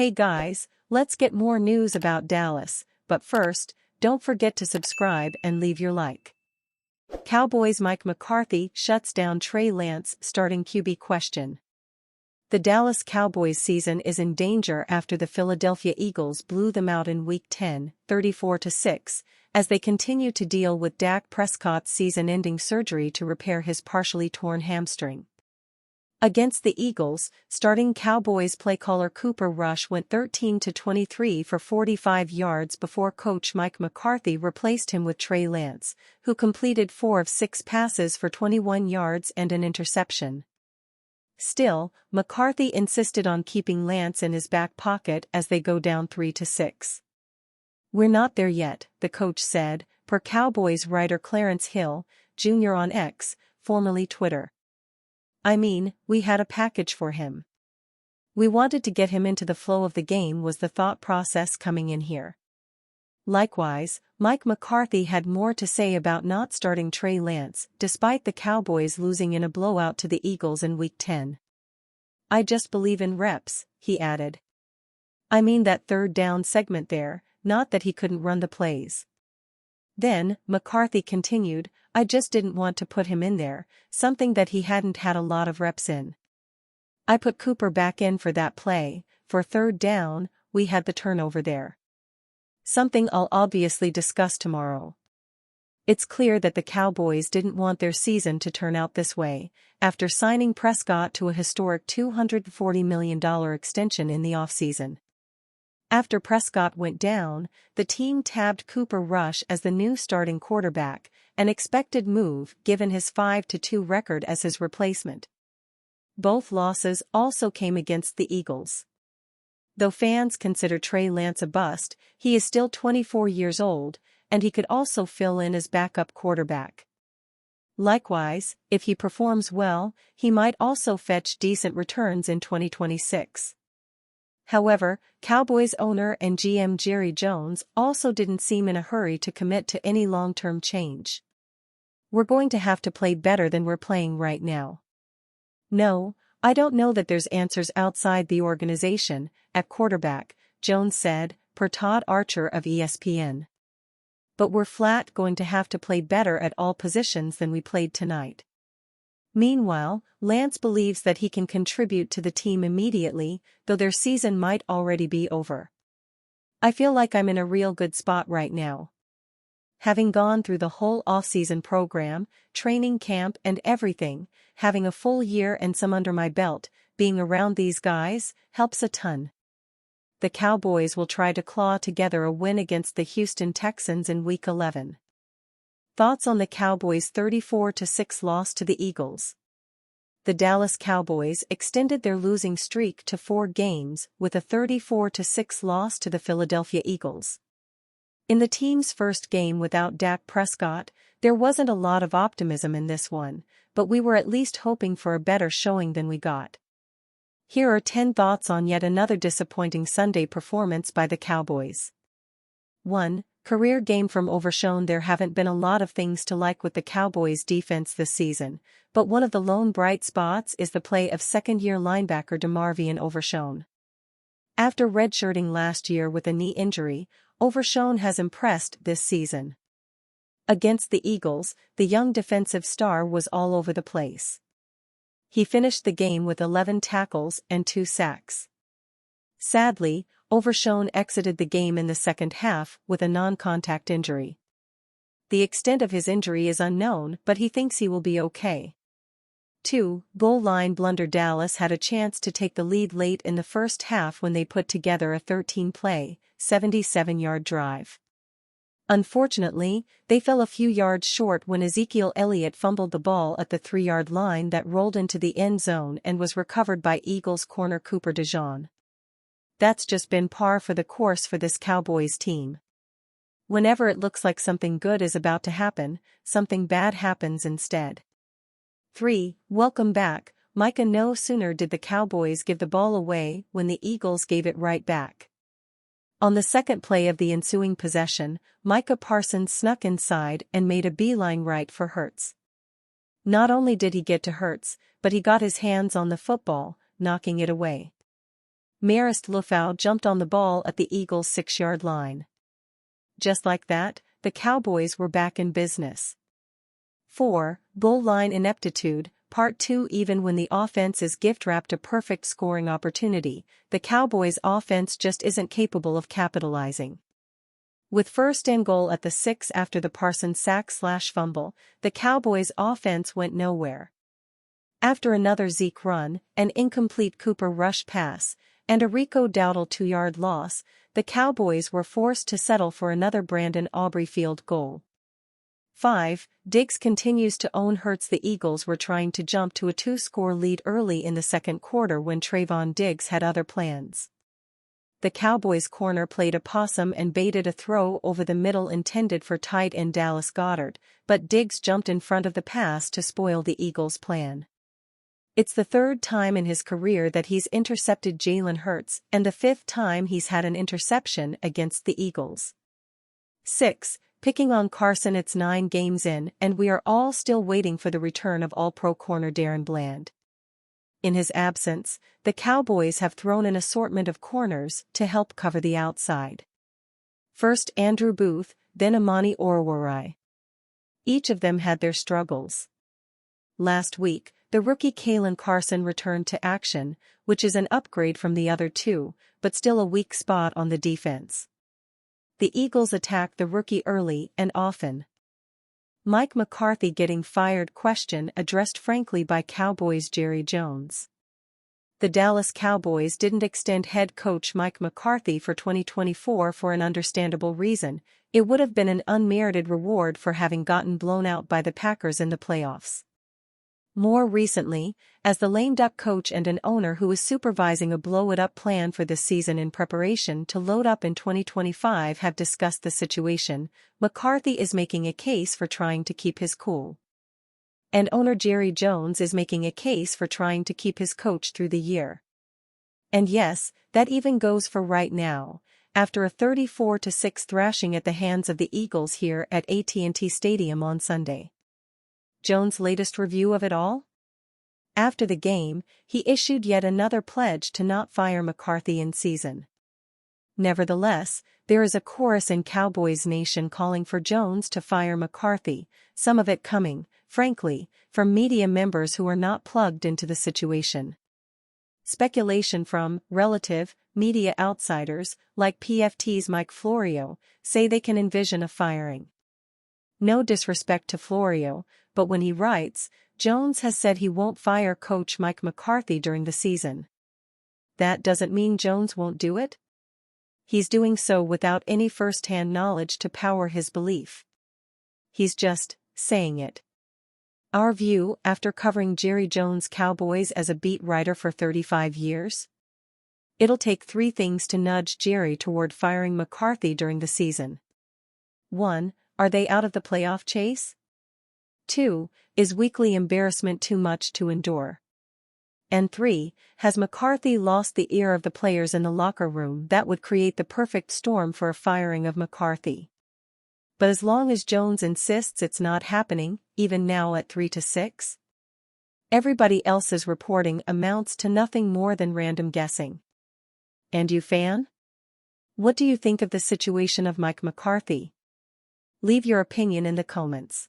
Hey guys, let's get more news about Dallas, but first, don't forget to subscribe and leave your like. Cowboys Mike McCarthy shuts down Trey Lance starting QB question. The Dallas Cowboys season is in danger after the Philadelphia Eagles blew them out in Week 10, 34-6, as they continue to deal with Dak Prescott's season-ending surgery to repair his partially torn hamstring. Against the Eagles, starting Cowboys play caller Cooper Rush went 13-23 for 45 yards before coach Mike McCarthy replaced him with Trey Lance, who completed 4 of 6 passes for 21 yards and an interception. Still, McCarthy insisted on keeping Lance in his back pocket as they go down 3-6. "We're not there yet," the coach said, per Cowboys writer Clarence Hill, Jr. on X, formerly Twitter. "I mean, we had a package for him. We wanted to get him into the flow of the game was the thought process coming in here." Likewise, Mike McCarthy had more to say about not starting Trey Lance, despite the Cowboys losing in a blowout to the Eagles in Week 10. "I just believe in reps," he added. "I mean that third down segment there, not that he couldn't run the plays." Then, McCarthy continued, "I just didn't want to put him in there, something that he hadn't had a lot of reps in. I put Cooper back in for that play, for third down, we had the turnover there. Something I'll obviously discuss tomorrow." It's clear that the Cowboys didn't want their season to turn out this way, after signing Prescott to a historic $240 million extension in the offseason. After Prescott went down, the team tabbed Cooper Rush as the new starting quarterback, an expected move given his 5-2 record as his replacement. Both losses also came against the Eagles. Though fans consider Trey Lance a bust, he is still 24 years old, and he could also fill in as backup quarterback. Likewise, if he performs well, he might also fetch decent returns in 2026. However, Cowboys owner and GM Jerry Jones also didn't seem in a hurry to commit to any long-term change. "We're going to have to play better than we're playing right now. No, I don't know that there's answers outside the organization, at quarterback," Jones said, per Todd Archer of ESPN. "But we're flat going to have to play better at all positions than we played tonight." Meanwhile, Lance believes that he can contribute to the team immediately, though their season might already be over. "I feel like I'm in a real good spot right now. Having gone through the whole off-season program, training camp and everything, having a full year and some under my belt, being around these guys, helps a ton." The Cowboys will try to claw together a win against the Houston Texans in Week 11. Thoughts on the Cowboys' 34-6 loss to the Eagles? The Dallas Cowboys extended their losing streak to 4 games with a 34-6 loss to the Philadelphia Eagles. In the team's first game without Dak Prescott, there wasn't a lot of optimism in this one, but we were at least hoping for a better showing than we got. Here are 10 thoughts on yet another disappointing Sunday performance by the Cowboys. 1. Career game from Overshown. There haven't been a lot of things to like with the Cowboys' defense this season, but one of the lone bright spots is the play of second-year linebacker DeMarvion Overshown. After redshirting last year with a knee injury, Overshown has impressed this season. Against the Eagles, the young defensive star was all over the place. He finished the game with 11 tackles and 2 sacks. Sadly, Overshown exited the game in the second half with a non-contact injury. The extent of his injury is unknown, but he thinks he will be okay. 2. Goal line blunder. Dallas had a chance to take the lead late in the first half when they put together a 13-play, 77-yard drive. Unfortunately, they fell a few yards short when Ezekiel Elliott fumbled the ball at the 3-yard line that rolled into the end zone and was recovered by Eagles corner Cooper DeJean. That's just been par for the course for this Cowboys team. Whenever it looks like something good is about to happen, something bad happens instead. 3. Welcome back, Micah. No sooner did the Cowboys give the ball away when the Eagles gave it right back. On the second play of the ensuing possession, Micah Parsons snuck inside and made a beeline right for Hurts. Not only did he get to Hurts, but he got his hands on the football, knocking it away. Marist Liufau jumped on the ball at the Eagles' 6-yard line. Just like that, the Cowboys were back in business. 4. Goal line ineptitude, Part 2. Even when the offense is gift-wrapped a perfect scoring opportunity, the Cowboys' offense just isn't capable of capitalizing. With first and goal at the 6 after the Parsons sack/fumble, the Cowboys' offense went nowhere. After another Zeke run, an incomplete Cooper rush pass, and a Rico Dowdle 2-yard loss, the Cowboys were forced to settle for another Brandon Aubrey field goal. 5. Diggs continues to own Hurts. The Eagles were trying to jump to a 2-score lead early in the second quarter when Trayvon Diggs had other plans. The Cowboys' corner played a possum and baited a throw over the middle intended for tight end Dallas Goedert, but Diggs jumped in front of the pass to spoil the Eagles' plan. It's the third time in his career that he's intercepted Jalen Hurts and the fifth time he's had an interception against the Eagles. 6. Picking on Carson. It's 9 games in and we are all still waiting for the return of All-Pro corner Darren Bland. In his absence, the Cowboys have thrown an assortment of corners to help cover the outside. First Andrew Booth, then Amani Oruwariye. Each of them had their struggles. Last week, the rookie Kalen Carson returned to action, which is an upgrade from the other two, but still a weak spot on the defense. The Eagles attacked the rookie early and often. Mike McCarthy getting fired? Question addressed frankly by Cowboys Jerry Jones. The Dallas Cowboys didn't extend head coach Mike McCarthy for 2024 for an understandable reason. It would have been an unmerited reward for having gotten blown out by the Packers in the playoffs. More recently, as the lame duck coach and an owner who is supervising a blow-it-up plan for this season in preparation to load up in 2025 have discussed the situation, McCarthy is making a case for trying to keep his cool. And owner Jerry Jones is making a case for trying to keep his coach through the year. And yes, that even goes for right now, after a 34-6 thrashing at the hands of the Eagles here at AT&T Stadium on Sunday. Jones' latest review of it all? After the game, he issued yet another pledge to not fire McCarthy in season. Nevertheless, there is a chorus in Cowboys Nation calling for Jones to fire McCarthy, some of it coming, frankly, from media members who are not plugged into the situation. Speculation from relative media outsiders, like PFT's Mike Florio, say they can envision a firing. No disrespect to Florio, but when he writes, Jones has said he won't fire coach Mike McCarthy during the season. That doesn't mean Jones won't do it? He's doing so without any first-hand knowledge to power his belief. He's just saying it. Our view after covering Jerry Jones' Cowboys as a beat writer for 35 years? It'll take 3 things to nudge Jerry toward firing McCarthy during the season. 1. Are they out of the playoff chase? 2. Is weekly embarrassment too much to endure? And 3. Has McCarthy lost the ear of the players in the locker room that would create the perfect storm for a firing of McCarthy? But as long as Jones insists it's not happening, even now at 3-6, everybody else's reporting amounts to nothing more than random guessing. And you, fan? What do you think of the situation of Mike McCarthy? Leave your opinion in the comments.